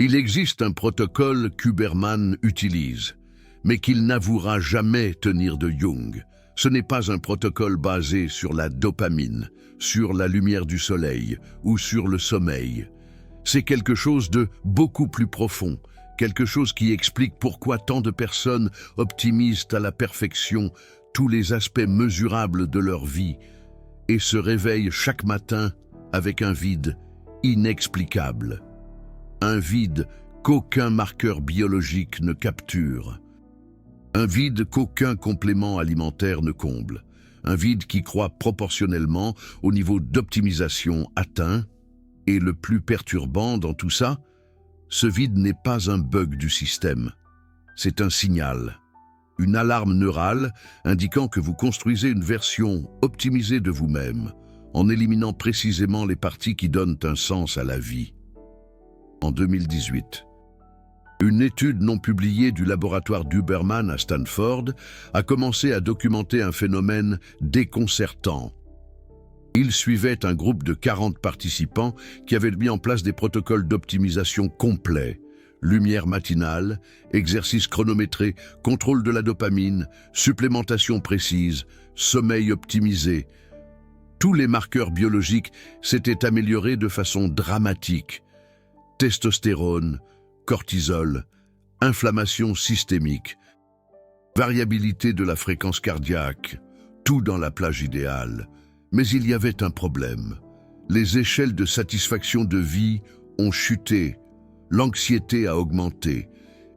Il existe un protocole qu'Huberman utilise, mais qu'il n'avouera jamais tenir de Jung. Ce n'est pas un protocole basé sur la dopamine, sur la lumière du soleil ou sur le sommeil. C'est quelque chose de beaucoup plus profond, quelque chose qui explique pourquoi tant de personnes optimisent à la perfection tous les aspects mesurables de leur vie et se réveillent chaque matin avec un vide inexplicable. Un vide qu'aucun marqueur biologique ne capture. Un vide qu'aucun complément alimentaire ne comble. Un vide qui croît proportionnellement au niveau d'optimisation atteint. Et le plus perturbant dans tout ça, ce vide n'est pas un bug du système. C'est un signal, une alarme neurale indiquant que vous construisez une version optimisée de vous-même, en éliminant précisément les parties qui donnent un sens à la vie. En 2018, une étude non publiée du laboratoire d'Huberman à Stanford a commencé à documenter un phénomène déconcertant. Il suivait un groupe de 40 participants qui avaient mis en place des protocoles d'optimisation complets. Lumière matinale, exercice chronométré, contrôle de la dopamine, supplémentation précise, sommeil optimisé. Tous les marqueurs biologiques s'étaient améliorés de façon dramatique. Testostérone, cortisol, inflammation systémique, variabilité de la fréquence cardiaque, tout dans la plage idéale. Mais il y avait un problème. Les échelles de satisfaction de vie ont chuté, l'anxiété a augmenté,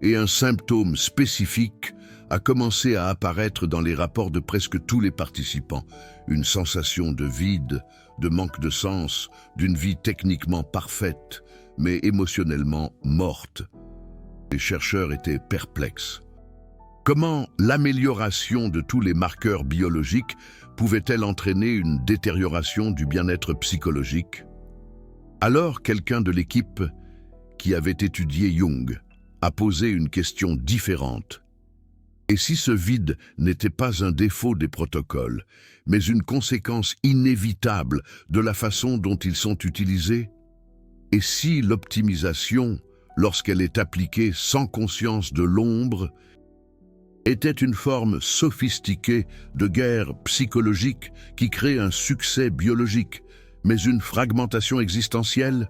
et un symptôme spécifique a commencé à apparaître dans les rapports de presque tous les participants. Une sensation de vide, de manque de sens, d'une vie techniquement parfaite, mais émotionnellement morte. Les chercheurs étaient perplexes. Comment l'amélioration de tous les marqueurs biologiques pouvait-elle entraîner une détérioration du bien-être psychologique? Alors quelqu'un de l'équipe qui avait étudié Jung a posé une question différente. Et si ce vide n'était pas un défaut des protocoles, mais une conséquence inévitable de la façon dont ils sont utilisés? Et si l'optimisation, lorsqu'elle est appliquée sans conscience de l'ombre, était une forme sophistiquée de guerre psychologique qui crée un succès biologique, mais une fragmentation existentielle?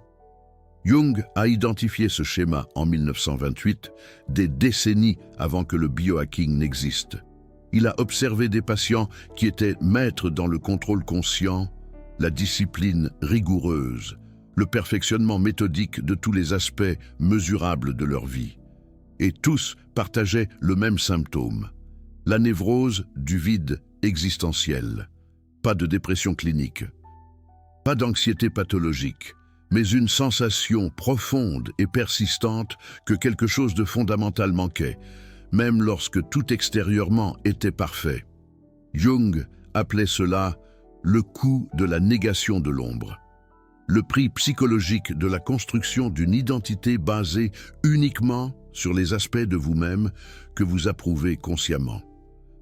Jung a identifié ce schéma en 1928, des décennies avant que le biohacking n'existe. Il a observé des patients qui étaient maîtres dans le contrôle conscient, la discipline rigoureuse, le perfectionnement méthodique de tous les aspects mesurables de leur vie. Et tous partageaient le même symptôme, la névrose du vide existentiel. Pas de dépression clinique, pas d'anxiété pathologique, mais une sensation profonde et persistante que quelque chose de fondamental manquait, même lorsque tout extérieurement était parfait. Jung appelait cela le coût de la négation de l'ombre. Le prix psychologique de la construction d'une identité basée uniquement sur les aspects de vous-même que vous approuvez consciemment,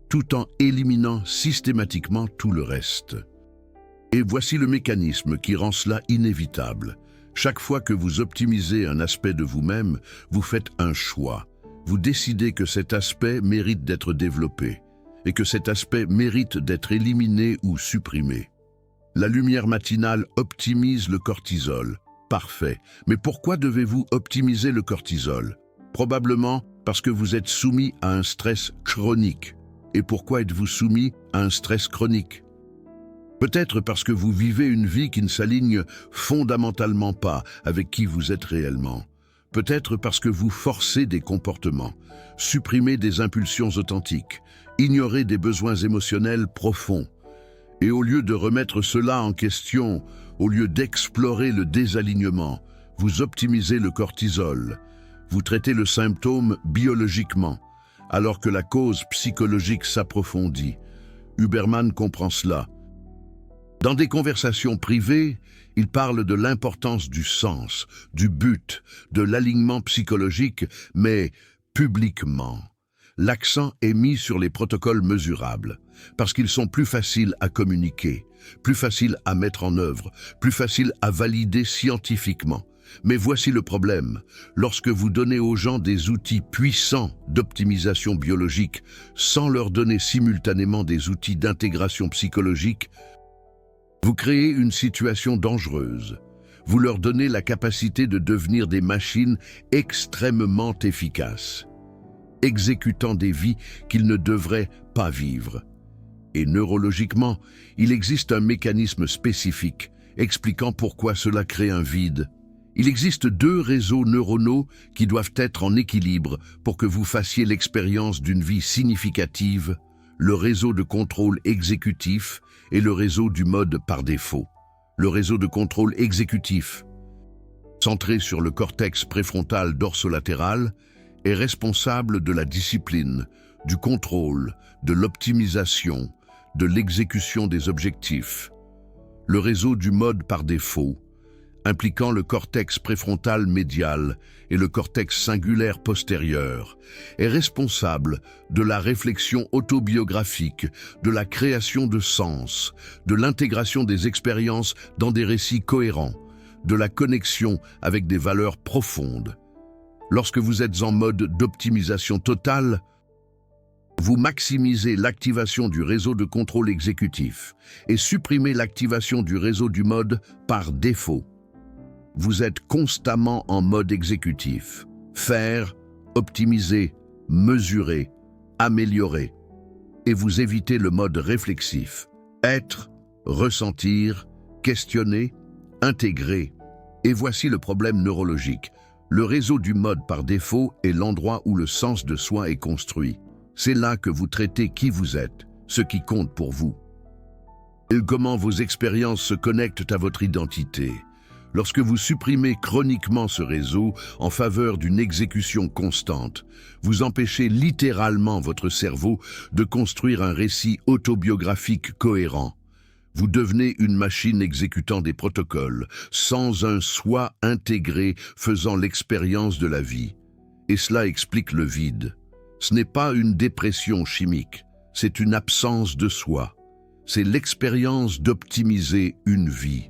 tout en éliminant systématiquement tout le reste. Et voici le mécanisme qui rend cela inévitable. Chaque fois que vous optimisez un aspect de vous-même, vous faites un choix. Vous décidez que cet aspect mérite d'être développé et que cet aspect mérite d'être éliminé ou supprimé. La lumière matinale optimise le cortisol. Parfait. Mais pourquoi devez-vous optimiser le cortisol? Probablement parce que vous êtes soumis à un stress chronique. Et pourquoi êtes-vous soumis à un stress chronique? Peut-être parce que vous vivez une vie qui ne s'aligne fondamentalement pas avec qui vous êtes réellement. Peut-être parce que vous forcez des comportements, supprimez des impulsions authentiques, ignorez des besoins émotionnels profonds. Et au lieu de remettre cela en question, au lieu d'explorer le désalignement, vous optimisez le cortisol. Vous traitez le symptôme biologiquement, alors que la cause psychologique s'approfondit. Huberman comprend cela. Dans des conversations privées, il parle de l'importance du sens, du but, de l'alignement psychologique, mais publiquement. L'accent est mis sur les protocoles mesurables, parce qu'ils sont plus faciles à communiquer, plus faciles à mettre en œuvre, plus faciles à valider scientifiquement. Mais voici le problème. Lorsque vous donnez aux gens des outils puissants d'optimisation biologique sans leur donner simultanément des outils d'intégration psychologique, vous créez une situation dangereuse. Vous leur donnez la capacité de devenir des machines extrêmement efficaces, exécutant des vies qu'ils ne devraient pas vivre. Et neurologiquement, il existe un mécanisme spécifique expliquant pourquoi cela crée un vide. Il existe deux réseaux neuronaux qui doivent être en équilibre pour que vous fassiez l'expérience d'une vie significative, le réseau de contrôle exécutif et le réseau du mode par défaut. Le réseau de contrôle exécutif, centré sur le cortex préfrontal dorsolatéral, est responsable de la discipline, du contrôle, de l'optimisation, de l'exécution des objectifs. Le réseau du mode par défaut, impliquant le cortex préfrontal médial et le cortex singulaire postérieur, est responsable de la réflexion autobiographique, de la création de sens, de l'intégration des expériences dans des récits cohérents, de la connexion avec des valeurs profondes. Lorsque vous êtes en mode d'optimisation totale, vous maximisez l'activation du réseau de contrôle exécutif et supprimez l'activation du réseau du mode par défaut. Vous êtes constamment en mode exécutif. Faire, optimiser, mesurer, améliorer. Et vous évitez le mode réflexif. Être, ressentir, questionner, intégrer. Et voici le problème neurologique. Le réseau du mode par défaut est l'endroit où le sens de soi est construit. C'est là que vous traitez qui vous êtes, ce qui compte pour vous. Et comment vos expériences se connectent à votre identité. Lorsque vous supprimez chroniquement ce réseau en faveur d'une exécution constante, vous empêchez littéralement votre cerveau de construire un récit autobiographique cohérent. Vous devenez une machine exécutant des protocoles, sans un soi intégré faisant l'expérience de la vie. Et cela explique le vide. Ce n'est pas une dépression chimique, c'est une absence de soi. C'est l'expérience d'optimiser une vie,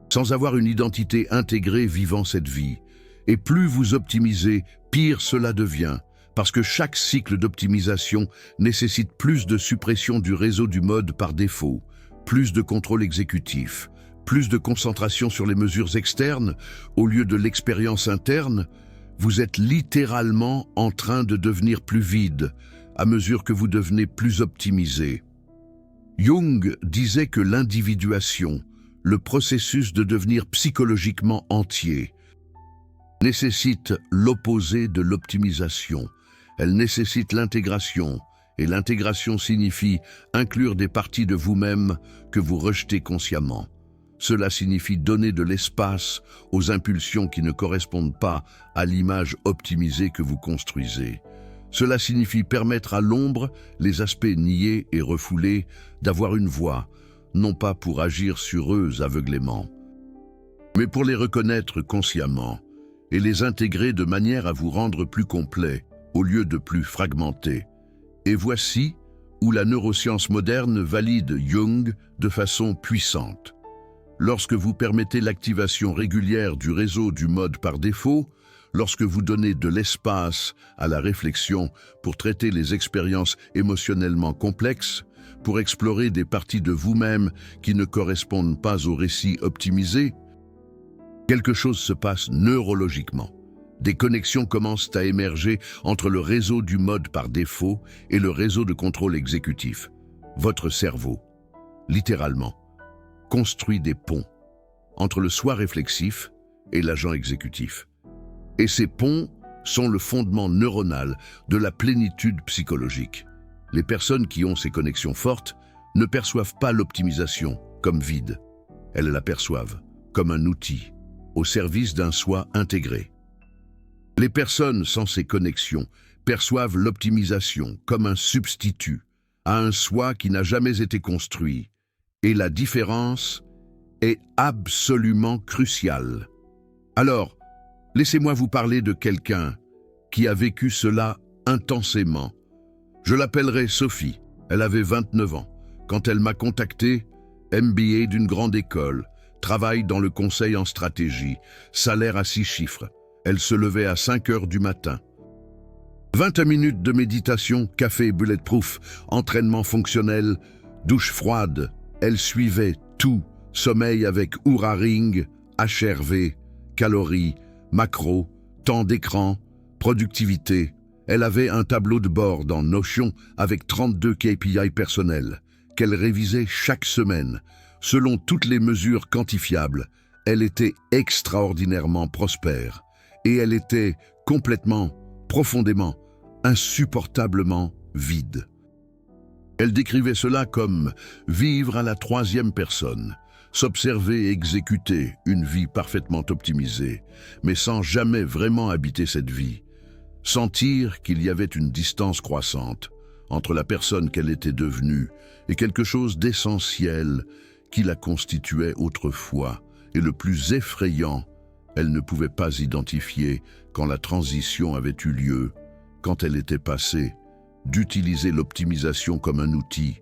sans avoir une identité intégrée vivant cette vie. Et plus vous optimisez, pire cela devient, parce que chaque cycle d'optimisation nécessite plus de suppression du réseau du mode par défaut, plus de contrôle exécutif, plus de concentration sur les mesures externes au lieu de l'expérience interne. Vous êtes littéralement en train de devenir plus vide à mesure que vous devenez plus optimisé. Jung disait que l'individuation, le processus de devenir psychologiquement entier, nécessite l'opposé de l'optimisation. Elle nécessite l'intégration, et l'intégration signifie inclure des parties de vous-même que vous rejetez consciemment. Cela signifie donner de l'espace aux impulsions qui ne correspondent pas à l'image optimisée que vous construisez. Cela signifie permettre à l'ombre, les aspects niés et refoulés, d'avoir une voix, non pas pour agir sur eux aveuglément, mais pour les reconnaître consciemment et les intégrer de manière à vous rendre plus complet au lieu de plus fragmenté. Et voici où la neuroscience moderne valide Jung de façon puissante. Lorsque vous permettez l'activation régulière du réseau du mode par défaut, lorsque vous donnez de l'espace à la réflexion pour traiter les expériences émotionnellement complexes, pour explorer des parties de vous-même qui ne correspondent pas au récit optimisé, quelque chose se passe neurologiquement. Des connexions commencent à émerger entre le réseau du mode par défaut et le réseau de contrôle exécutif. Votre cerveau, littéralement, construit des ponts entre le soi réflexif et l'agent exécutif. Et ces ponts sont le fondement neuronal de la plénitude psychologique. Les personnes qui ont ces connexions fortes ne perçoivent pas l'optimisation comme vide. Elles la perçoivent comme un outil au service d'un soi intégré. Les personnes sans ces connexions perçoivent l'optimisation comme un substitut à un soi qui n'a jamais été construit. Et la différence est absolument cruciale. Alors, laissez-moi vous parler de quelqu'un qui a vécu cela intensément. Je l'appellerai Sophie. Elle avait 29 ans. Quand elle m'a contacté, MBA d'une grande école, travail dans le conseil en stratégie, salaire à 6 chiffres. Elle se levait à 5 heures du matin. 20 minutes de méditation, café bulletproof, entraînement fonctionnel, douche froide. Elle suivait tout, sommeil avec Oura Ring, HRV, calories, macros, temps d'écran, productivité. Elle avait un tableau de bord dans Notion avec 32 KPI personnels, qu'elle révisait chaque semaine. Selon toutes les mesures quantifiables, elle était extraordinairement prospère. Et elle était complètement, profondément, insupportablement vide. Elle décrivait cela comme vivre à la 3e personne, s'observer et exécuter une vie parfaitement optimisée, mais sans jamais vraiment habiter cette vie. Sentir qu'il y avait une distance croissante entre la personne qu'elle était devenue et quelque chose d'essentiel qui la constituait autrefois, et le plus effrayant, elle ne pouvait pas identifier quand la transition avait eu lieu, quand elle était passée d'utiliser l'optimisation comme un outil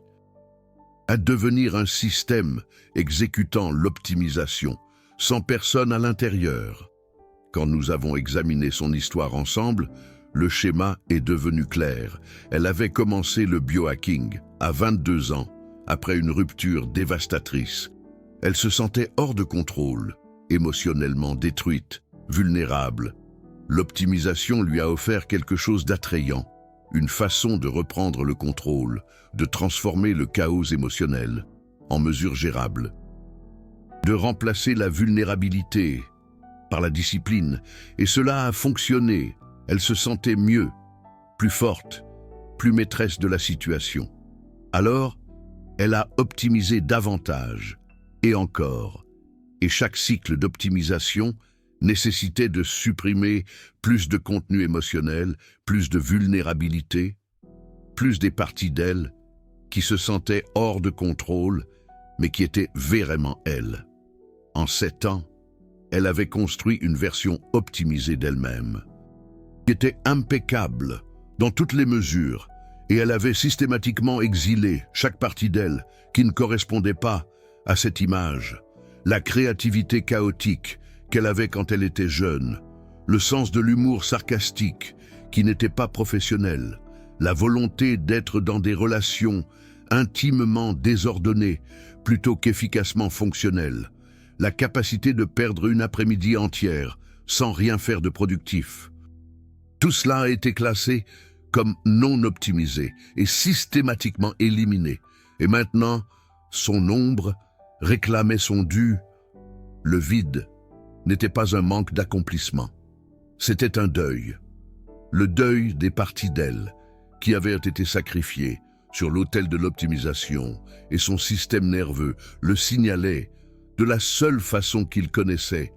à devenir un système exécutant l'optimisation, sans personne à l'intérieur. Quand nous avons examiné son histoire ensemble, le schéma est devenu clair. Elle avait commencé le biohacking à 22 ans, après une rupture dévastatrice. Elle se sentait hors de contrôle, émotionnellement détruite, vulnérable. L'optimisation lui a offert quelque chose d'attrayant, une façon de reprendre le contrôle, de transformer le chaos émotionnel en mesure gérable, de remplacer la vulnérabilité par la discipline, et cela a fonctionné. Elle se sentait mieux, plus forte, plus maîtresse de la situation. Alors, elle a optimisé davantage, et encore, et chaque cycle d'optimisation nécessitait de supprimer plus de contenu émotionnel, plus de vulnérabilité, plus des parties d'elle qui se sentaient hors de contrôle, mais qui étaient vraiment elle. En 7 ans, elle avait construit une version optimisée d'elle-même, qui était impeccable dans toutes les mesures, et elle avait systématiquement exilé chaque partie d'elle qui ne correspondait pas à cette image. La créativité chaotique qu'elle avait quand elle était jeune, le sens de l'humour sarcastique qui n'était pas professionnel, la volonté d'être dans des relations intimement désordonnées plutôt qu'efficacement fonctionnelles, la capacité de perdre une après-midi entière sans rien faire de productif. Tout cela a été classé comme non optimisé et systématiquement éliminé. Et maintenant, son ombre réclamait son dû. Le vide n'était pas un manque d'accomplissement. C'était un deuil. Le deuil des parties d'elle qui avaient été sacrifiées sur l'autel de l'optimisation, et son système nerveux le signalait de la seule façon qu'il connaissait,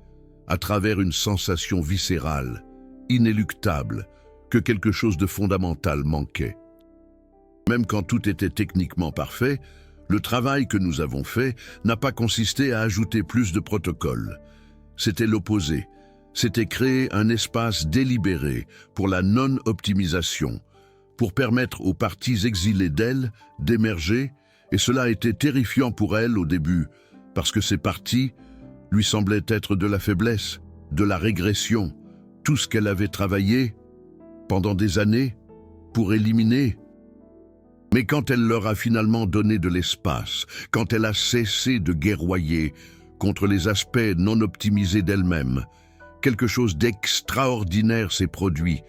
à travers une sensation viscérale, inéluctable, que quelque chose de fondamental manquait. Même quand tout était techniquement parfait, le travail que nous avons fait n'a pas consisté à ajouter plus de protocoles. C'était l'opposé. C'était créer un espace délibéré pour la non-optimisation, pour permettre aux parties exilées d'elle d'émerger, et cela a été terrifiant pour elle au début, parce que ces parties lui semblaient être de la faiblesse, de la régression, tout ce qu'elle avait travaillé pendant des années pour éliminer. Mais quand elle leur a finalement donné de l'espace, quand elle a cessé de guerroyer contre les aspects non optimisés d'elle-même, quelque chose d'extraordinaire s'est produit.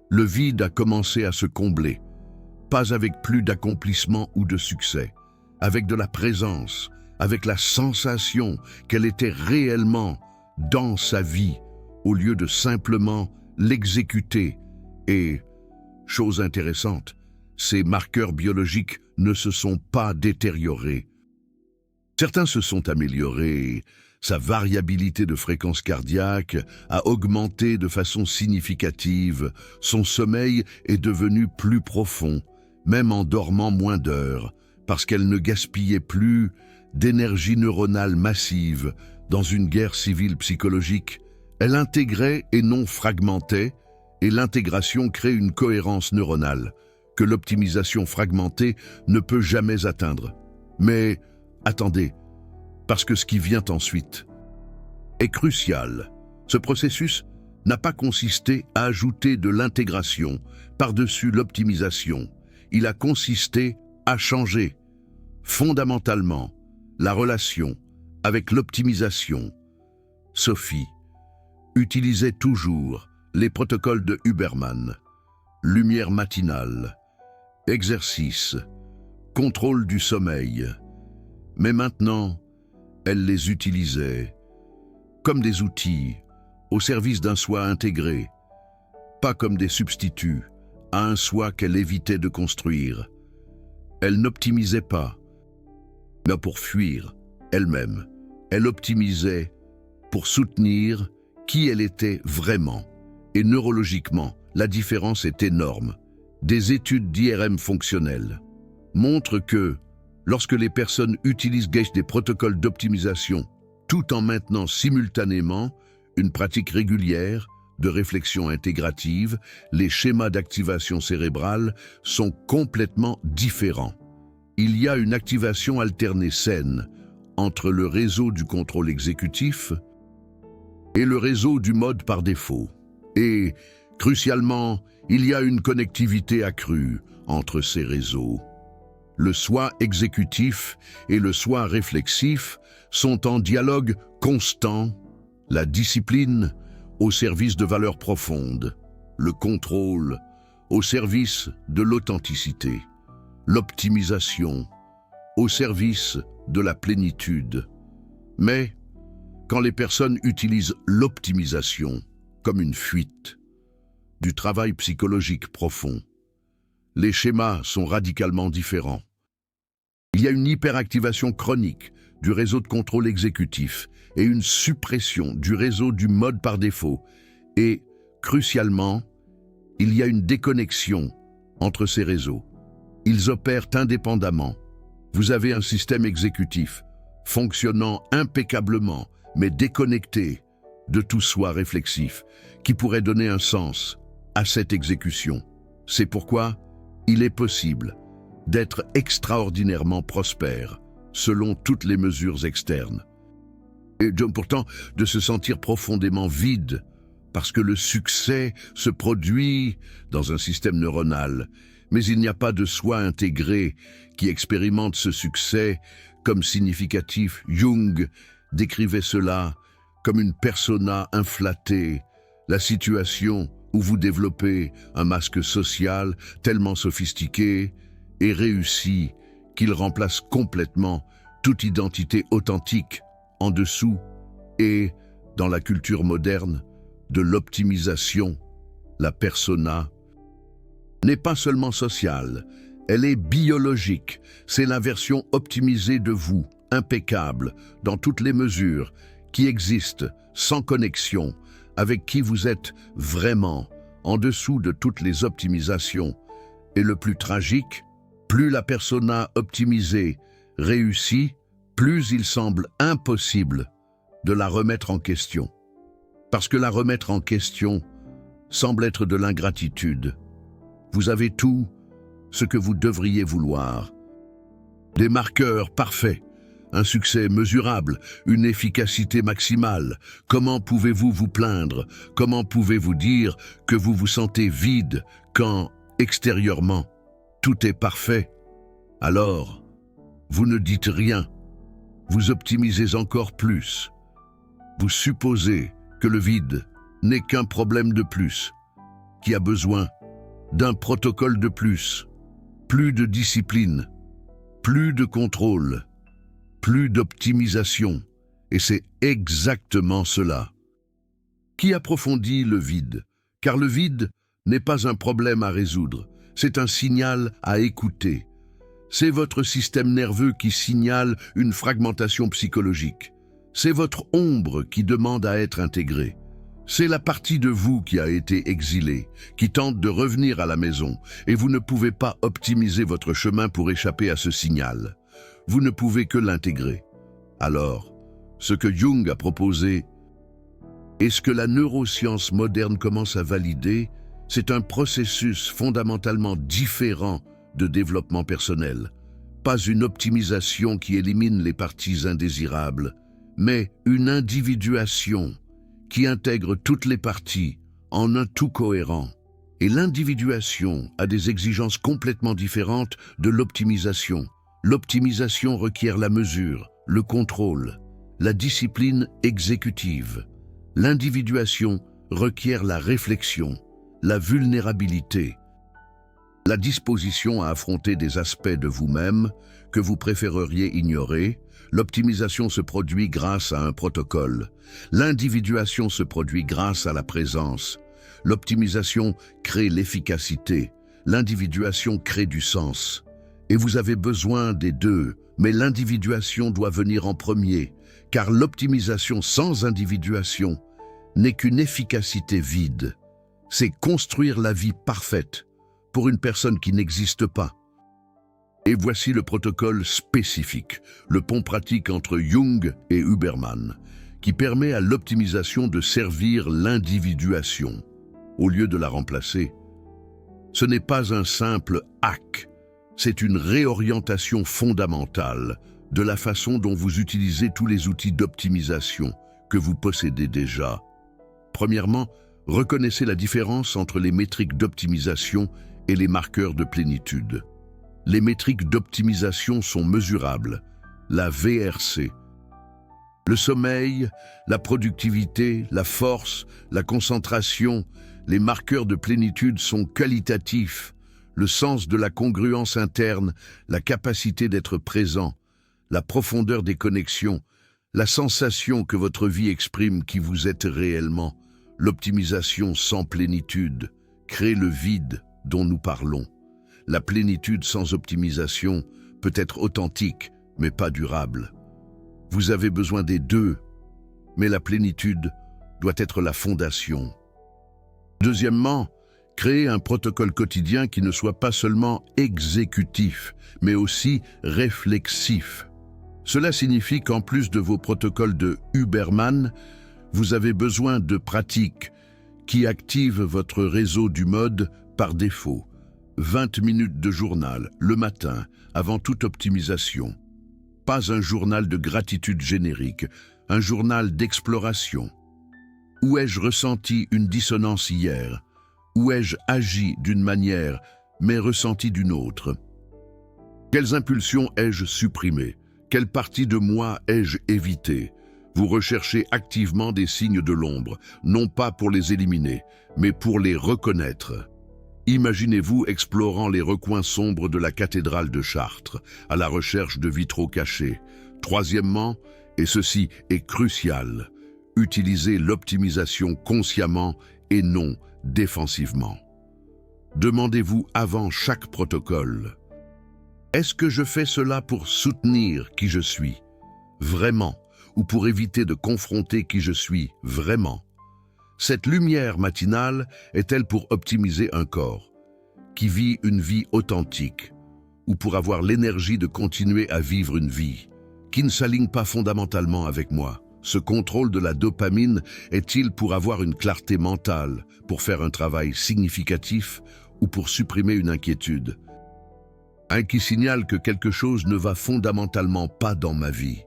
Le vide a commencé à se combler, pas avec plus d'accomplissement ou de succès, avec de la présence, avec la sensation qu'elle était réellement dans sa vie, au lieu de simplement l'exécuter. Et, chose intéressante, ces marqueurs biologiques ne se sont pas détériorés. Certains se sont améliorés, sa variabilité de fréquence cardiaque a augmenté de façon significative, son sommeil est devenu plus profond, même en dormant moins d'heures, parce qu'elle ne gaspillait plus d'énergie neuronale massive dans une guerre civile psychologique. Elle intégrait et non fragmentait, et l'intégration crée une cohérence neuronale que l'optimisation fragmentée ne peut jamais atteindre. Mais attendez, parce que ce qui vient ensuite est crucial. Ce processus n'a pas consisté à ajouter de l'intégration par-dessus l'optimisation. Il a consisté à changer fondamentalement la relation avec l'optimisation. Sophie utilisait toujours les protocoles de Huberman, lumière matinale, exercice, contrôle du sommeil. Mais maintenant, elle les utilisait comme des outils au service d'un soi intégré, pas comme des substituts à un soi qu'elle évitait de construire. Elle n'optimisait pas, mais pour fuir elle-même. Elle optimisait pour soutenir qui elle était vraiment. Et neurologiquement, la différence est énorme. Des études d'IRM fonctionnelles montrent que, lorsque les personnes utilisent des protocoles d'optimisation, tout en maintenant simultanément une pratique régulière de réflexion intégrative, les schémas d'activation cérébrale sont complètement différents. Il y a une activation alternée saine entre le réseau du contrôle exécutif et le réseau du mode par défaut. Et, crucialement, il y a une connectivité accrue entre ces réseaux. Le soi exécutif et le soi réflexif sont en dialogue constant, la discipline au service de valeurs profondes, le contrôle au service de l'authenticité, l'optimisation au service de la plénitude. Mais quand les personnes utilisent l'optimisation comme une fuite du travail psychologique profond, les schémas sont radicalement différents. Il y a une hyperactivation chronique du réseau de contrôle exécutif et une suppression du réseau du mode par défaut. Et, crucialement, il y a une déconnexion entre ces réseaux. Ils opèrent indépendamment. Vous avez un système exécutif fonctionnant impeccablement, mais déconnecté de tout soi réflexif, qui pourrait donner un sens à cette exécution. C'est pourquoi il est possible d'être extraordinairement prospère, selon toutes les mesures externes. Et pourtant, de se sentir profondément vide, parce que le succès se produit dans un système neuronal, mais il n'y a pas de soi intégré qui expérimente ce succès comme significatif. Jung décrivait cela comme une persona inflatée, la situation où vous développez un masque social tellement sophistiqué et réussi qu'il remplace complètement toute identité authentique en dessous et, dans la culture moderne, de l'optimisation. La persona n'est pas seulement sociale, elle est biologique. C'est la version optimisée de vous, impeccable, dans toutes les mesures, qui existe, sans connexion, avec qui vous êtes vraiment, en dessous de toutes les optimisations. Et le plus tragique, plus la persona optimisée réussit, plus il semble impossible de la remettre en question. Parce que la remettre en question semble être de l'ingratitude. Vous avez tout ce que vous devriez vouloir. Des marqueurs parfaits, un succès mesurable, une efficacité maximale. Comment pouvez-vous vous plaindre? Comment pouvez-vous dire que vous vous sentez vide quand, extérieurement, tout est parfait? Alors, vous ne dites rien. Vous optimisez encore plus. Vous supposez que le vide n'est qu'un problème de plus, qui a besoin d'un protocole de plus de discipline, plus de contrôle, plus d'optimisation. Et c'est exactement cela qui approfondit le vide. Car le vide n'est pas un problème à résoudre, c'est un signal à écouter. C'est votre système nerveux qui signale une fragmentation psychologique. C'est votre ombre qui demande à être intégrée. C'est la partie de vous qui a été exilée, qui tente de revenir à la maison, et vous ne pouvez pas optimiser votre chemin pour échapper à ce signal. Vous ne pouvez que l'intégrer. Alors, ce que Jung a proposé et ce que la neuroscience moderne commence à valider, c'est un processus fondamentalement différent de développement personnel, Pas une optimisation qui élimine les parties indésirables, mais une individuation qui intègre toutes les parties en un tout cohérent. Et l'individuation a des exigences complètement différentes de l'optimisation. L'optimisation requiert la mesure, le contrôle, la discipline exécutive. L'individuation requiert la réflexion, la vulnérabilité, la disposition à affronter des aspects de vous-même que vous préféreriez ignorer. L'optimisation se produit grâce à un protocole. L'individuation se produit grâce à la présence. L'optimisation crée l'efficacité. L'individuation crée du sens. Et vous avez besoin des deux, mais l'individuation doit venir en premier, car l'optimisation sans individuation n'est qu'une efficacité vide. C'est construire la vie parfaite pour une personne qui n'existe pas. Et voici le protocole spécifique, le pont pratique entre Jung et Huberman, qui permet à l'optimisation de servir l'individuation, au lieu de la remplacer. Ce n'est pas un simple hack, c'est une réorientation fondamentale de la façon dont vous utilisez tous les outils d'optimisation que vous possédez déjà. Premièrement, reconnaissez la différence entre les métriques d'optimisation et les marqueurs de plénitude. Les métriques d'optimisation sont mesurables, la VRC. Le sommeil, la productivité, la force, la concentration, les marqueurs de plénitude sont qualitatifs. Le sens de la congruence interne, la capacité d'être présent, la profondeur des connexions, la sensation que votre vie exprime qui vous êtes réellement. L'optimisation sans plénitude crée le vide dont nous parlons. La plénitude sans optimisation peut être authentique, mais pas durable. Vous avez besoin des deux, mais la plénitude doit être la fondation. Deuxièmement, créer un protocole quotidien qui ne soit pas seulement exécutif, mais aussi réflexif. Cela signifie qu'en plus de vos protocoles de Huberman, vous avez besoin de pratiques qui activent votre réseau du mode par défaut. 20 minutes de journal, le matin, avant toute optimisation. Pas un journal de gratitude générique, un journal d'exploration. Où ai-je ressenti une dissonance hier? Où ai-je agi d'une manière, mais ressenti d'une autre? Quelles impulsions ai-je supprimées? Quelle partie de moi ai-je évitée? Vous recherchez activement des signes de l'ombre, non pas pour les éliminer, mais pour les reconnaître. Imaginez-vous explorant les recoins sombres de la cathédrale de Chartres, à la recherche de vitraux cachés. Troisièmement, et ceci est crucial, utilisez l'optimisation consciemment et non défensivement. Demandez-vous avant chaque protocole: est-ce que je fais cela pour soutenir qui je suis, vraiment, ou pour éviter de confronter qui je suis, vraiment? Cette lumière matinale est-elle pour optimiser un corps qui vit une vie authentique, ou pour avoir l'énergie de continuer à vivre une vie qui ne s'aligne pas fondamentalement avec moi? Ce contrôle de la dopamine est-il pour avoir une clarté mentale, pour faire un travail significatif, ou pour supprimer une inquiétude? Un qui signale que quelque chose ne va fondamentalement pas dans ma vie.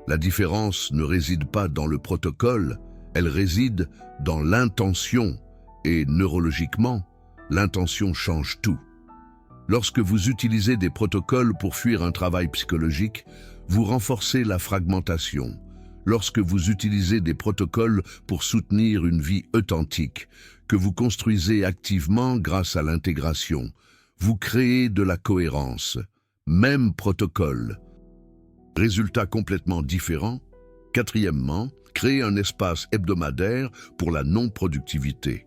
La différence ne réside pas dans le protocole, elle réside dans l'intention, et neurologiquement, l'intention change tout. Lorsque vous utilisez des protocoles pour fuir un travail psychologique, vous renforcez la fragmentation. Lorsque vous utilisez des protocoles pour soutenir une vie authentique, que vous construisez activement grâce à l'intégration, vous créez de la cohérence. Même protocole. Résultat complètement différent. Quatrièmement, créer un espace hebdomadaire pour la non-productivité.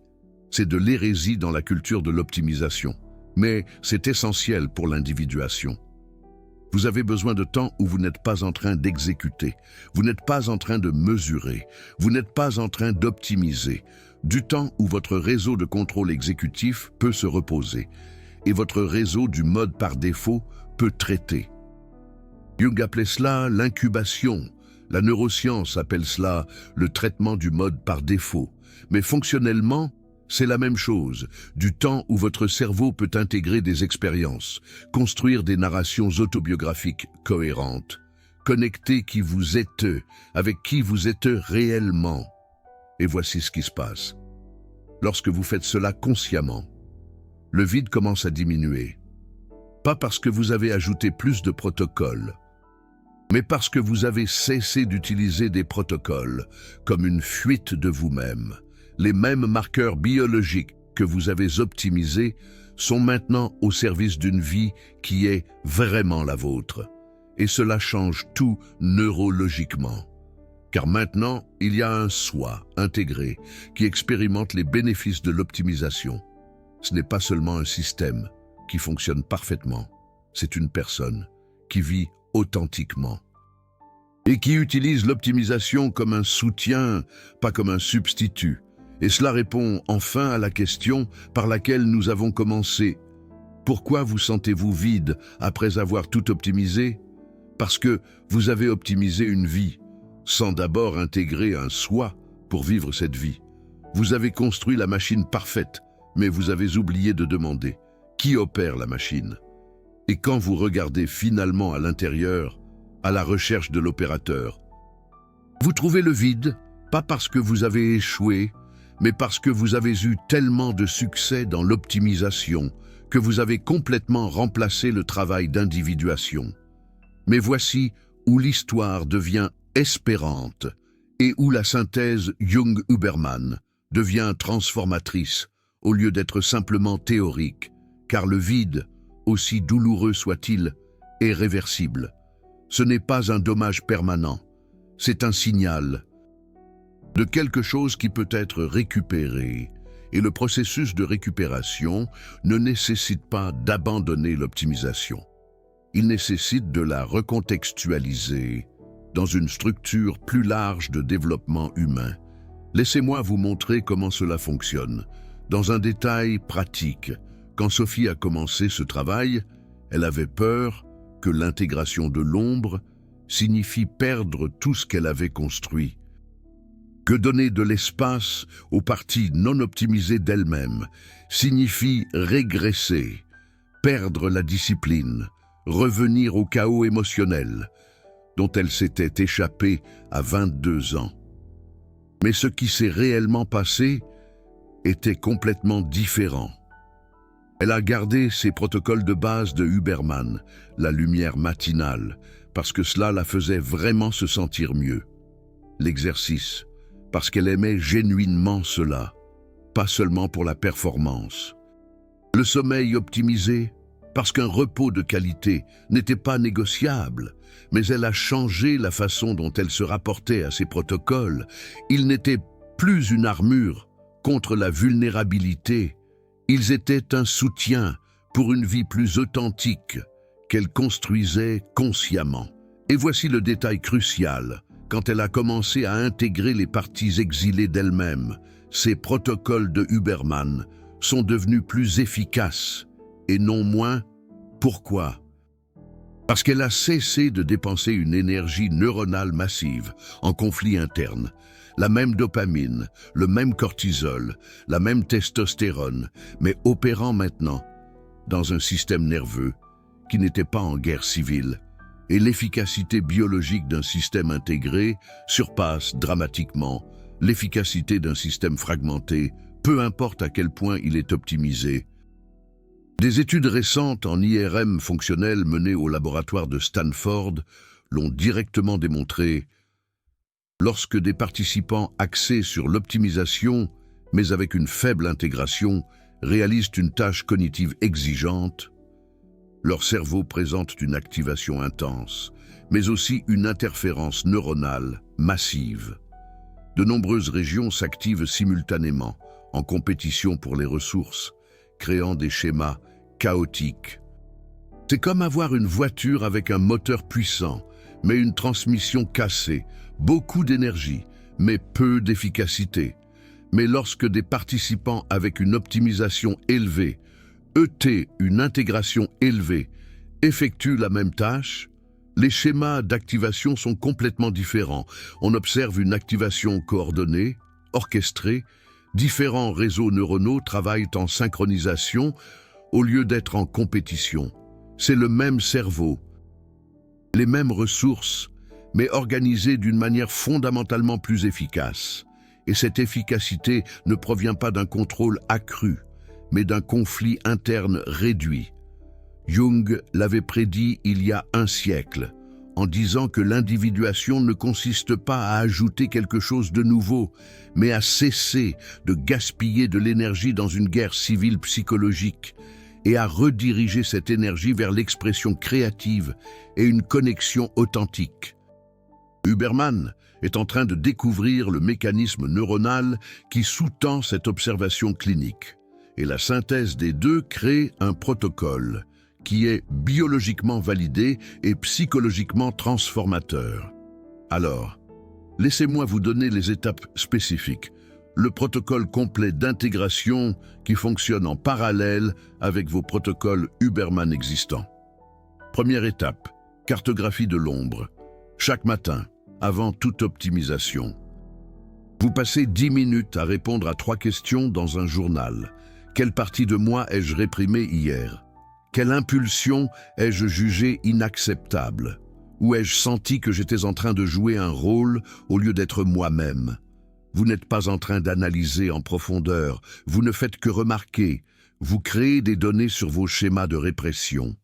C'est de l'hérésie dans la culture de l'optimisation, mais c'est essentiel pour l'individuation. Vous avez besoin de temps où vous n'êtes pas en train d'exécuter, vous n'êtes pas en train de mesurer, vous n'êtes pas en train d'optimiser, du temps où votre réseau de contrôle exécutif peut se reposer et votre réseau du mode par défaut peut traiter. Jung appelait cela l'incubation. La neuroscience appelle cela le traitement du mode par défaut. Mais fonctionnellement, C'est la même chose, du temps où votre cerveau peut intégrer des expériences, construire des narrations autobiographiques cohérentes, connecter qui vous êtes avec qui vous êtes réellement. Et voici ce qui se passe. Lorsque vous faites cela consciemment, le vide commence à diminuer. Pas parce que vous avez ajouté plus de protocoles, mais parce que vous avez cessé d'utiliser des protocoles comme une fuite de vous-même. Les mêmes marqueurs biologiques que vous avez optimisés sont maintenant au service d'une vie qui est vraiment la vôtre. Et cela change tout neurologiquement. Car maintenant, il y a un soi intégré qui expérimente les bénéfices de l'optimisation. Ce n'est pas seulement un système qui fonctionne parfaitement, c'est une personne qui vit authentiquement et qui utilise l'optimisation comme un soutien, pas comme un substitut. Et cela répond enfin à la question par laquelle nous avons commencé. Pourquoi vous sentez-vous vide après avoir tout optimisé? Parce que vous avez optimisé une vie, sans d'abord intégrer un soi pour vivre cette vie. Vous avez construit la machine parfaite, mais vous avez oublié de demander qui opère la machine. Et quand vous regardez finalement à l'intérieur, à la recherche de l'opérateur, vous trouvez le vide, pas parce que vous avez échoué, mais parce que vous avez eu tellement de succès dans l'optimisation que vous avez complètement remplacé le travail d'individuation. Mais voici où l'histoire devient espérante et où la synthèse Jung-Huberman devient transformatrice au lieu d'être simplement théorique, car le vide, aussi douloureux soit-il, est réversible. Ce n'est pas un dommage permanent, c'est un signal de quelque chose qui peut être récupéré. Et le processus de récupération ne nécessite pas d'abandonner l'optimisation. Il nécessite de la recontextualiser dans une structure plus large de développement humain. Laissez-moi vous montrer comment cela fonctionne. Dans un détail pratique, quand Sophie a commencé ce travail, elle avait peur que l'intégration de l'ombre signifie perdre tout ce qu'elle avait construit. Que donner de l'espace aux parties non optimisées d'elle-même signifie régresser, perdre la discipline, revenir au chaos émotionnel dont elle s'était échappée à 22 ans. Mais ce qui s'est réellement passé était complètement différent. Elle a gardé ses protocoles de base de Huberman, la lumière matinale, parce que cela la faisait vraiment se sentir mieux. L'exercice, parce qu'elle aimait genuinement cela, pas seulement pour la performance. Le sommeil optimisé, parce qu'un repos de qualité n'était pas négociable, mais elle a changé la façon dont elle se rapportait à ses protocoles. Ils n'étaient plus une armure contre la vulnérabilité, ils étaient un soutien pour une vie plus authentique qu'elle construisait consciemment. Et voici le détail crucial. Quand elle a commencé à intégrer les parties exilées d'elle-même, ces protocoles de Huberman sont devenus plus efficaces et non moins. Pourquoi? Parce qu'elle a cessé de dépenser une énergie neuronale massive en conflit interne. La même dopamine, le même cortisol, la même testostérone, mais opérant maintenant dans un système nerveux qui n'était pas en guerre civile. Et l'efficacité biologique d'un système intégré surpasse dramatiquement l'efficacité d'un système fragmenté, peu importe à quel point il est optimisé. Des études récentes en IRM fonctionnel menées au laboratoire de Stanford l'ont directement démontré. Lorsque des participants axés sur l'optimisation, mais avec une faible intégration, réalisent une tâche cognitive exigeante, leur cerveau présente une activation intense, mais aussi une interférence neuronale massive. De nombreuses régions s'activent simultanément, en compétition pour les ressources, créant des schémas chaotiques. C'est comme avoir une voiture avec un moteur puissant, mais une transmission cassée, beaucoup d'énergie, mais peu d'efficacité. Mais lorsque des participants avec une optimisation élevée, une intégration élevée, effectuent la même tâche, les schémas d'activation sont complètement différents. On observe une activation coordonnée, orchestrée, Différents réseaux neuronaux travaillent en synchronisation au lieu d'être en compétition. C'est le même cerveau, les mêmes ressources, mais organisées d'une manière fondamentalement plus efficace. Et cette efficacité ne provient pas d'un contrôle accru, mais d'un conflit interne réduit. Jung l'avait prédit il y a un siècle, en disant que l'individuation ne consiste pas à ajouter quelque chose de nouveau, mais à cesser de gaspiller de l'énergie dans une guerre civile psychologique et à rediriger cette énergie vers l'expression créative et une connexion authentique. Huberman est en train de découvrir le mécanisme neuronal qui sous-tend cette observation clinique, et la synthèse des deux crée un protocole qui est biologiquement validé et psychologiquement transformateur. Alors, laissez-moi vous donner les étapes spécifiques, le protocole complet d'intégration qui fonctionne en parallèle avec vos protocoles Huberman existants. Première étape, cartographie de l'ombre. Chaque matin, avant toute optimisation, vous passez 10 minutes à répondre à 3 questions dans un journal. Quelle partie de moi ai-je réprimée hier ? Quelle impulsion ai-je jugée inacceptable? Ou ai-je senti que j'étais en train de jouer un rôle au lieu d'être moi-même? Vous n'êtes pas en train d'analyser en profondeur, vous ne faites que remarquer, vous créez des données sur vos schémas de répression.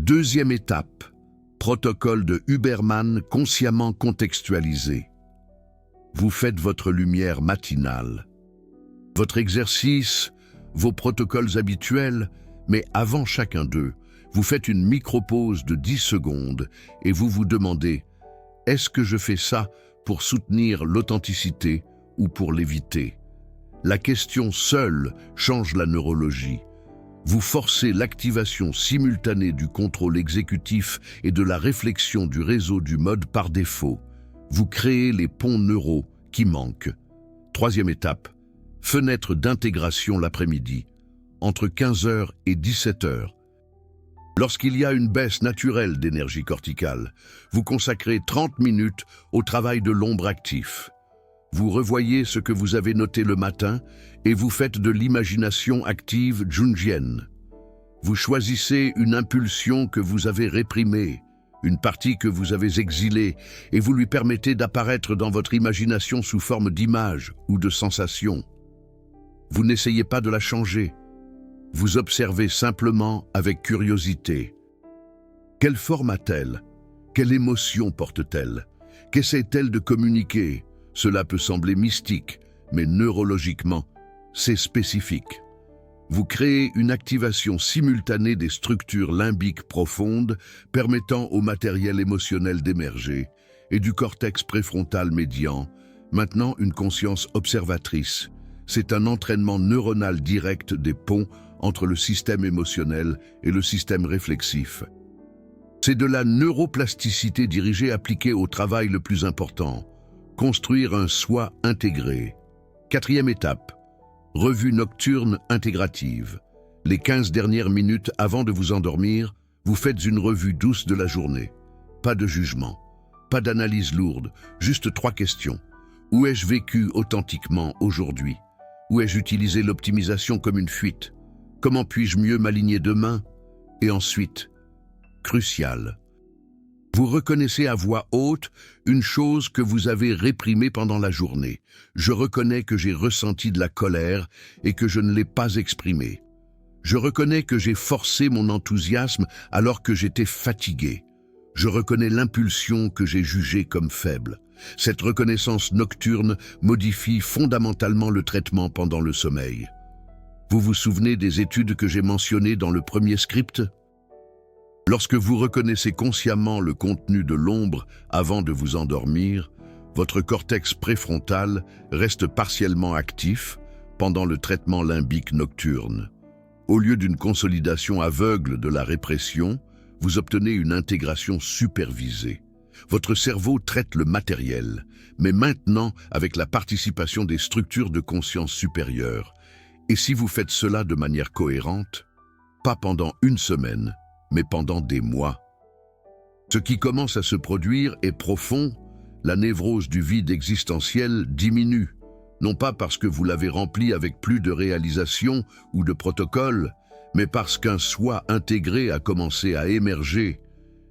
Deuxième étape, protocole de Huberman consciemment contextualisé. Vous faites votre lumière matinale. Votre exercice, vos protocoles habituels, mais avant chacun d'eux, vous faites une micro-pause de 10 secondes et vous vous demandez « Est-ce que je fais ça pour soutenir l'authenticité ou pour l'éviter ?» La question seule change la neurologie. Vous forcez l'activation simultanée du contrôle exécutif et de la réflexion du réseau du mode par défaut. Vous créez les ponts neuraux qui manquent. Troisième étape, fenêtre d'intégration l'après-midi, entre 15h et 17h. Lorsqu'il y a une baisse naturelle d'énergie corticale, vous consacrez 30 minutes au travail de l'ombre actif. Vous revoyez ce que vous avez noté le matin et vous faites de l'imagination active jungienne. Vous choisissez une impulsion que vous avez réprimée, une partie que vous avez exilée, et vous lui permettez d'apparaître dans votre imagination sous forme d'image ou de sensation. Vous n'essayez pas de la changer. Vous observez simplement avec curiosité. Quelle forme a-t-elle? Quelle émotion porte-t-elle? Qu'essaie-t-elle de communiquer? Cela peut sembler mystique, mais neurologiquement, c'est spécifique. Vous créez une activation simultanée des structures limbiques profondes permettant au matériel émotionnel d'émerger et du cortex préfrontal médian, maintenant une conscience observatrice. C'est un entraînement neuronal direct des ponts entre le système émotionnel et le système réflexif. C'est de la neuroplasticité dirigée appliquée au travail le plus important, construire un soi intégré. Quatrième étape, revue nocturne intégrative. Les 15 dernières minutes avant de vous endormir, vous faites une revue douce de la journée. Pas de jugement, pas d'analyse lourde, juste 3 questions. Où ai-je vécu authentiquement aujourd'hui? Où ai-je utilisé l'optimisation comme une fuite? Comment puis-je mieux m'aligner demain? Et ensuite, crucial, vous reconnaissez à voix haute une chose que vous avez réprimée pendant la journée. Je reconnais que j'ai ressenti de la colère et que je ne l'ai pas exprimée. Je reconnais que j'ai forcé mon enthousiasme alors que j'étais fatigué. Je reconnais l'impulsion que j'ai jugée comme faible. Cette reconnaissance nocturne modifie fondamentalement le traitement pendant le sommeil. Vous vous souvenez des études que j'ai mentionnées dans le premier script? Lorsque vous reconnaissez consciemment le contenu de l'ombre avant de vous endormir, votre cortex préfrontal reste partiellement actif pendant le traitement limbique nocturne. Au lieu d'une consolidation aveugle de la répression, vous obtenez une intégration supervisée. Votre cerveau traite le matériel, mais maintenant avec la participation des structures de conscience supérieure. Et si vous faites cela de manière cohérente, pas pendant une semaine, mais pendant des mois. Ce qui commence à se produire est profond, la névrose du vide existentiel diminue, non pas parce que vous l'avez rempli avec plus de réalisation ou de protocole, mais parce qu'un soi intégré a commencé à émerger.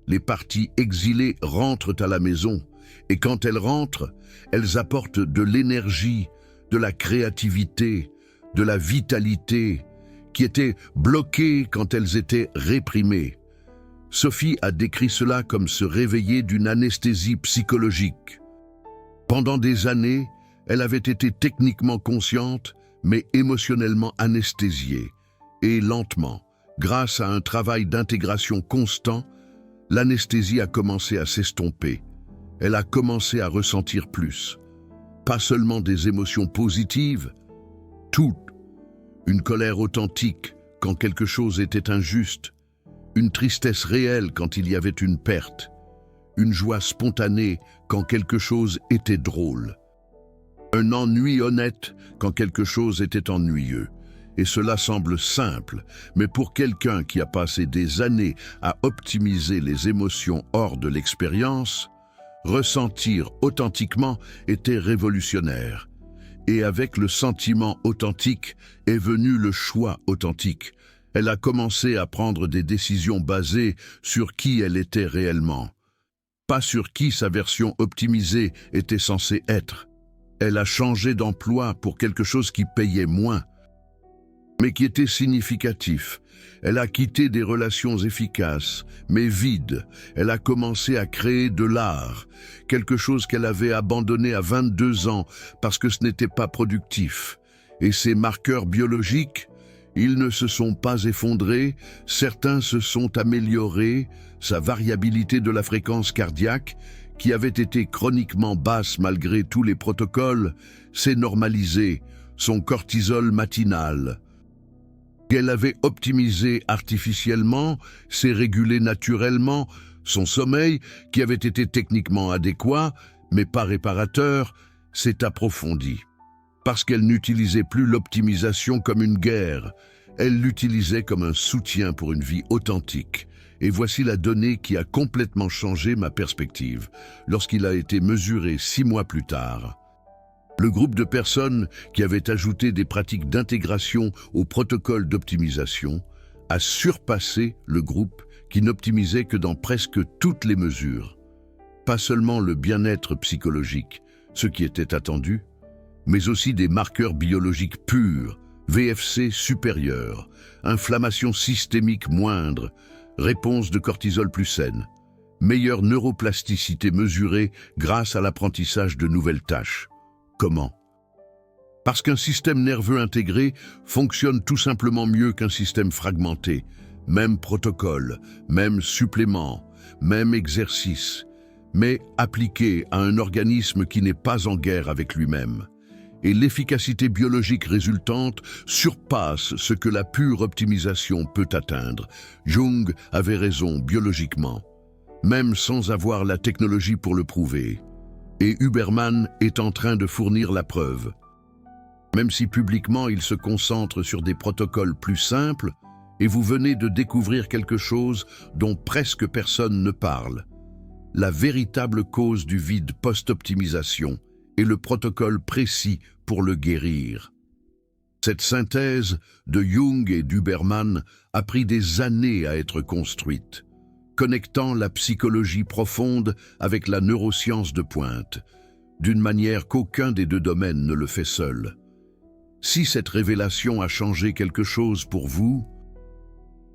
Les parties exilées rentrent à la maison, et quand elles rentrent, elles apportent de l'énergie, de la créativité, de la vitalité, qui étaient bloquées quand elles étaient réprimées. Sophie a décrit cela comme se réveiller d'une anesthésie psychologique. Pendant des années, elle avait été techniquement consciente, mais émotionnellement anesthésiée. Et lentement, grâce à un travail d'intégration constant, l'anesthésie a commencé à s'estomper. Elle a commencé à ressentir plus. Pas seulement des émotions positives, toutes. Une colère authentique quand quelque chose était injuste, une tristesse réelle quand il y avait une perte, une joie spontanée quand quelque chose était drôle, un ennui honnête quand quelque chose était ennuyeux. Et cela semble simple, mais pour quelqu'un qui a passé des années à optimiser les émotions hors de l'expérience, ressentir authentiquement était révolutionnaire. Et avec le sentiment authentique est venu le choix authentique. Elle a commencé à prendre des décisions basées sur qui elle était réellement, pas sur qui sa version optimisée était censée être. Elle a changé d'emploi pour quelque chose qui payait moins, mais qui était significatif. Elle a quitté des relations efficaces, mais vides. Elle a commencé à créer de l'art, quelque chose qu'elle avait abandonné à 22 ans parce que ce n'était pas productif. Et ses marqueurs biologiques, ils ne se sont pas effondrés, certains se sont améliorés. Sa variabilité de la fréquence cardiaque, qui avait été chroniquement basse malgré tous les protocoles, s'est normalisée. Son cortisol matinal, qu'elle avait optimisé artificiellement, s'est régulé naturellement. Son sommeil, qui avait été techniquement adéquat, mais pas réparateur, s'est approfondi. Parce qu'elle n'utilisait plus l'optimisation comme une guerre, elle l'utilisait comme un soutien pour une vie authentique. Et voici la donnée qui a complètement changé ma perspective, lorsqu'il a été mesuré 6 mois plus tard. Le groupe de personnes qui avaient ajouté des pratiques d'intégration au protocole d'optimisation a surpassé le groupe qui n'optimisait que dans presque toutes les mesures. Pas seulement le bien-être psychologique, ce qui était attendu, mais aussi des marqueurs biologiques purs, VFC supérieur, inflammation systémique moindre, réponse de cortisol plus saine, meilleure neuroplasticité mesurée grâce à l'apprentissage de nouvelles tâches. Comment? Parce qu'un système nerveux intégré fonctionne tout simplement mieux qu'un système fragmenté. Même protocole, même supplément, même exercice, mais appliqué à un organisme qui n'est pas en guerre avec lui-même. Et l'efficacité biologique résultante surpasse ce que la pure optimisation peut atteindre. Jung avait raison biologiquement, même sans avoir la technologie pour le prouver. Et Huberman est en train de fournir la preuve. Même si publiquement il se concentre sur des protocoles plus simples, et vous venez de découvrir quelque chose dont presque personne ne parle. La véritable cause du vide post-optimisation est le protocole précis pour le guérir. Cette synthèse de Jung et d'Huberman a pris des années à être construite, connectant la psychologie profonde avec la neuroscience de pointe, d'une manière qu'aucun des deux domaines ne le fait seul. Si cette révélation a changé quelque chose pour vous,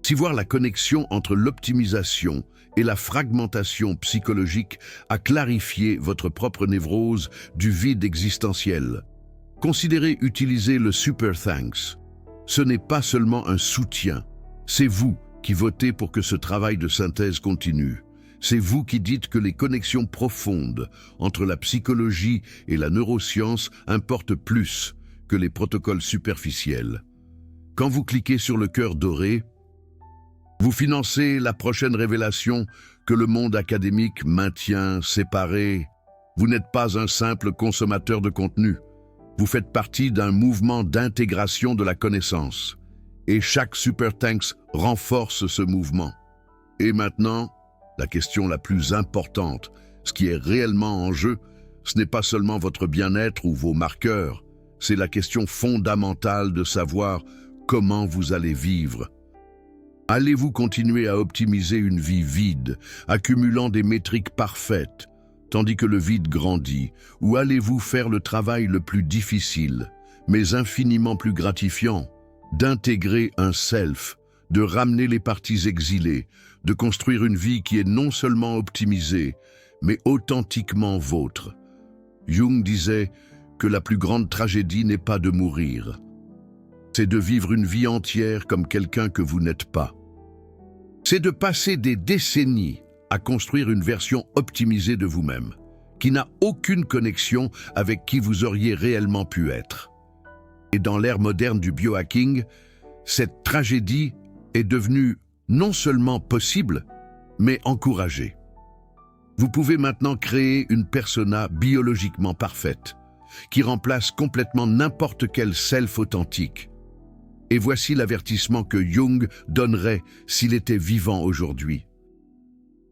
si voir la connexion entre l'optimisation et la fragmentation psychologique a clarifié votre propre névrose du vide existentiel, considérez utiliser le Super Thanks. Ce n'est pas seulement un soutien, c'est vous qui votez pour que ce travail de synthèse continue. C'est vous qui dites que les connexions profondes entre la psychologie et la neuroscience importent plus que les protocoles superficiels. Quand vous cliquez sur le cœur doré, vous financez la prochaine révélation que le monde académique maintient séparé. Vous n'êtes pas un simple consommateur de contenu. Vous faites partie d'un mouvement d'intégration de la connaissance. Et chaque Super Thanks renforce ce mouvement. Et maintenant, la question la plus importante, ce qui est réellement en jeu, ce n'est pas seulement votre bien-être ou vos marqueurs, C'est la question fondamentale de savoir comment vous allez vivre. Allez-vous continuer à optimiser une vie vide, accumulant des métriques parfaites, tandis que le vide grandit, ou allez-vous faire le travail le plus difficile, mais infiniment plus gratifiant, d'intégrer un self, de ramener les parties exilées, de construire une vie qui est non seulement optimisée, mais authentiquement vôtre. Jung disait que la plus grande tragédie n'est pas de mourir, c'est de vivre une vie entière comme quelqu'un que vous n'êtes pas. C'est de passer des décennies à construire une version optimisée de vous-même, qui n'a aucune connexion avec qui vous auriez réellement pu être. Et dans l'ère moderne du biohacking, cette tragédie est devenue non seulement possible, mais encouragée. Vous pouvez maintenant créer une persona biologiquement parfaite, qui remplace complètement n'importe quel self authentique. Et voici l'avertissement que Jung donnerait s'il était vivant aujourd'hui.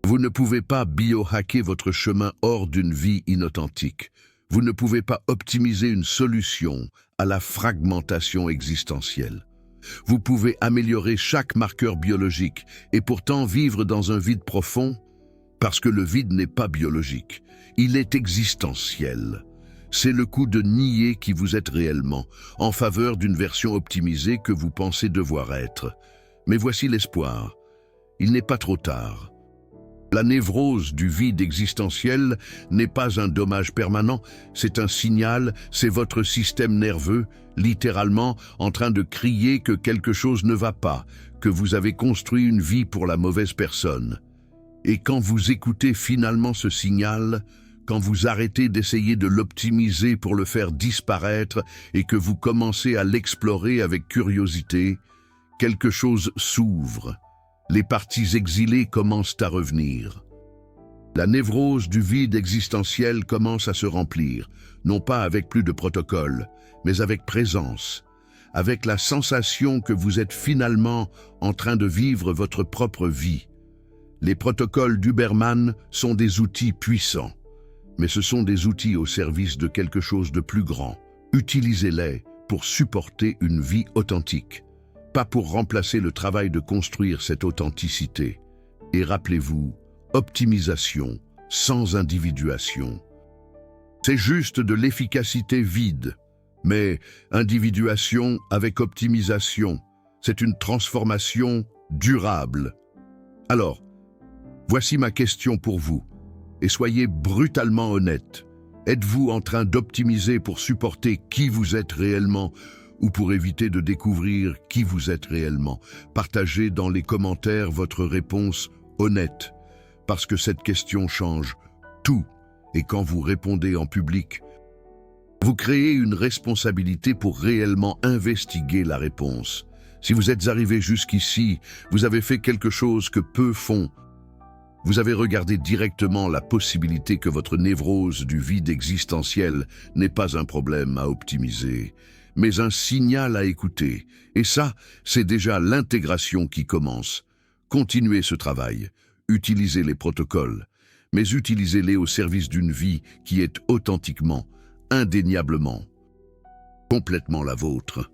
Vous ne pouvez pas biohacker votre chemin hors d'une vie inauthentique. Vous ne pouvez pas optimiser une solution à la fragmentation existentielle. Vous pouvez améliorer chaque marqueur biologique et pourtant vivre dans un vide profond parce que le vide n'est pas biologique, il est existentiel. C'est le coup de nier qui vous êtes réellement, en faveur d'une version optimisée que vous pensez devoir être. Mais voici l'espoir. Il n'est pas trop tard. La névrose du vide existentiel n'est pas un dommage permanent, c'est un signal, c'est votre système nerveux, littéralement, en train de crier que quelque chose ne va pas, que vous avez construit une vie pour la mauvaise personne. Et quand vous écoutez finalement ce signal, quand vous arrêtez d'essayer de l'optimiser pour le faire disparaître et que vous commencez à l'explorer avec curiosité, quelque chose s'ouvre. Les parties exilées commencent à revenir. La névrose du vide existentiel commence à se remplir, non pas avec plus de protocole, mais avec présence, avec la sensation que vous êtes finalement en train de vivre votre propre vie. Les protocoles d'Huberman sont des outils puissants, mais ce sont des outils au service de quelque chose de plus grand. Utilisez-les pour supporter une vie authentique, pas pour remplacer le travail de construire cette authenticité. Et rappelez-vous, optimisation sans individuation. C'est juste de l'efficacité vide, mais individuation avec optimisation, c'est une transformation durable. Alors, voici ma question pour vous, et soyez brutalement honnête. Êtes-vous en train d'optimiser pour supporter qui vous êtes réellement ou pour éviter de découvrir qui vous êtes réellement? Partagez dans les commentaires votre réponse honnête, parce que cette question change tout. Et quand vous répondez en public, vous créez une responsabilité pour réellement investiguer la réponse. Si vous êtes arrivé jusqu'ici, vous avez fait quelque chose que peu font. Vous avez regardé directement la possibilité que votre névrose du vide existentiel n'est pas un problème à optimiser, mais un signal à écouter. Et ça, c'est déjà l'intégration qui commence. Continuez ce travail, utilisez les protocoles, mais utilisez-les au service d'une vie qui est authentiquement, indéniablement, complètement la vôtre.